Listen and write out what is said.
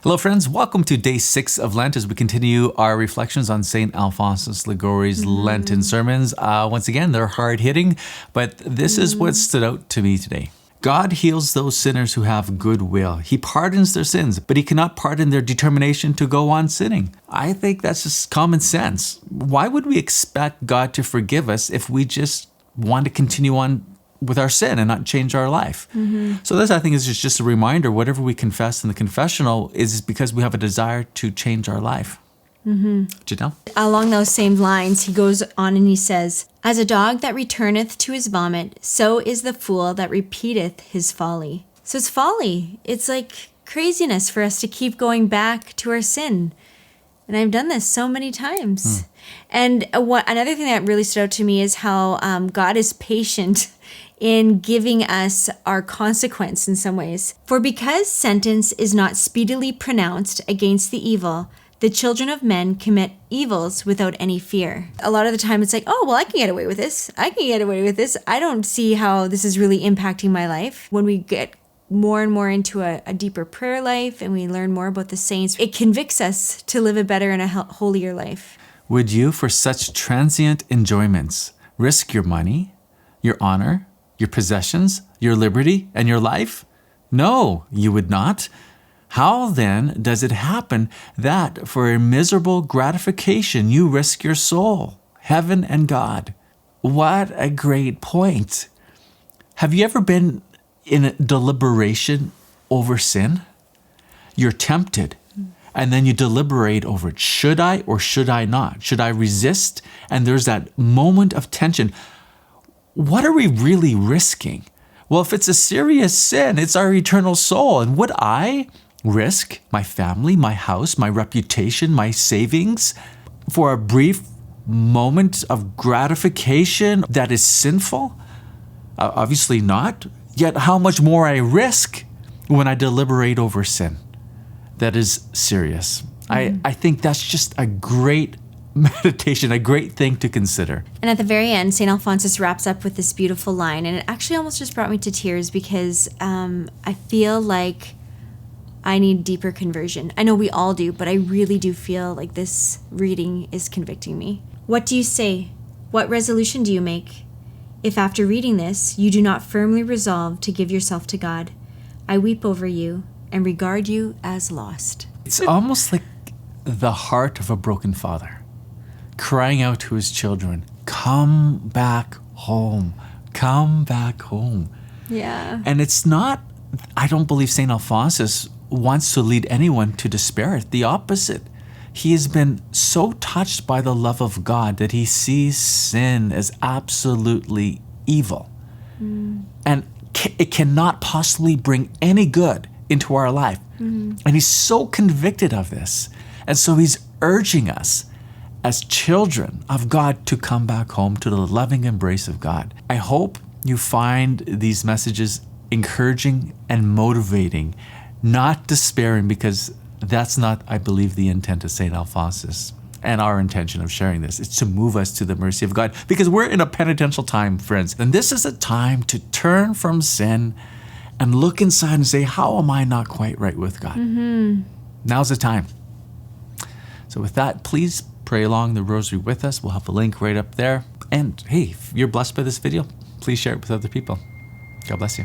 Hello, friends. Welcome to day 6 of Lent as we continue our reflections on St. Alphonsus Liguori's Lenten sermons. Once again, they're hard-hitting, but this is what stood out to me today. God heals those sinners who have good will. He pardons their sins, but he cannot pardon their determination to go on sinning. I think that's just common sense. Why would we expect God to forgive us if we just want to continue on with our sin and not change our life? So this, I think, is just a reminder, whatever we confess in the confessional is because we have a desire to change our life. Janelle? Along those same lines, he goes on and he says, "As a dog that returneth to his vomit, so is the fool that repeateth his folly." So it's folly. It's like craziness for us to keep going back to our sin. And I've done this so many times. And another thing that really stood out to me is how God is patient in giving us our consequence in some ways. "For because sentence is not speedily pronounced against the evil, the children of men commit evils without any fear." A lot of the time it's like, oh, well, I can get away with this. I can get away with this. I don't see how this is really impacting my life. When we get more and more into a deeper prayer life and we learn more about the saints, it convicts us to live a better and a holier life. Would you, for such transient enjoyments, risk your money, your honor, your possessions, your liberty, and your life? No, you would not. How then does it happen that for a miserable gratification you risk your soul, heaven, and God? What a great point. Have you ever been in a deliberation over sin? You're tempted, and then you deliberate over it. Should I or should I not? Should I resist? And there's that moment of tension. What are we really risking? Well, if it's a serious sin, it's our eternal soul. And would I risk my family, my house, my reputation, my savings for a brief moment of gratification that is sinful? Obviously not. Yet how much more I risk when I deliberate over sin that is serious. I think that's just a great meditation, a great thing to consider. And at the very end, St. Alphonsus wraps up with this beautiful line, and it actually almost just brought me to tears because I feel like I need deeper conversion. I know we all do, but I really do feel like this reading is convicting me. "What do you say? What resolution do you make? If after reading this, you do not firmly resolve to give yourself to God, I weep over you and regard you as lost." It's almost like the heart of a broken father crying out to his children, come back home, come back home. Yeah. And it's not, I don't believe St. Alphonsus wants to lead anyone to despair. The opposite. He has been so touched by the love of God that he sees sin as absolutely evil. And it cannot possibly bring any good into our life. And he's so convicted of this. And so he's urging us as children of God to come back home to the loving embrace of God. I hope you find these messages encouraging and motivating, not despairing, because that's not, I believe, the intent of St. Alphonsus and our intention of sharing this. It's to move us to the mercy of God because we're in a penitential time, friends. And this is a time to turn from sin and look inside and say, how am I not quite right with God? Now's the time. So with that, please pray along the rosary with us. We'll have the link right up there. And hey, if you're blessed by this video, please share it with other people. God bless you.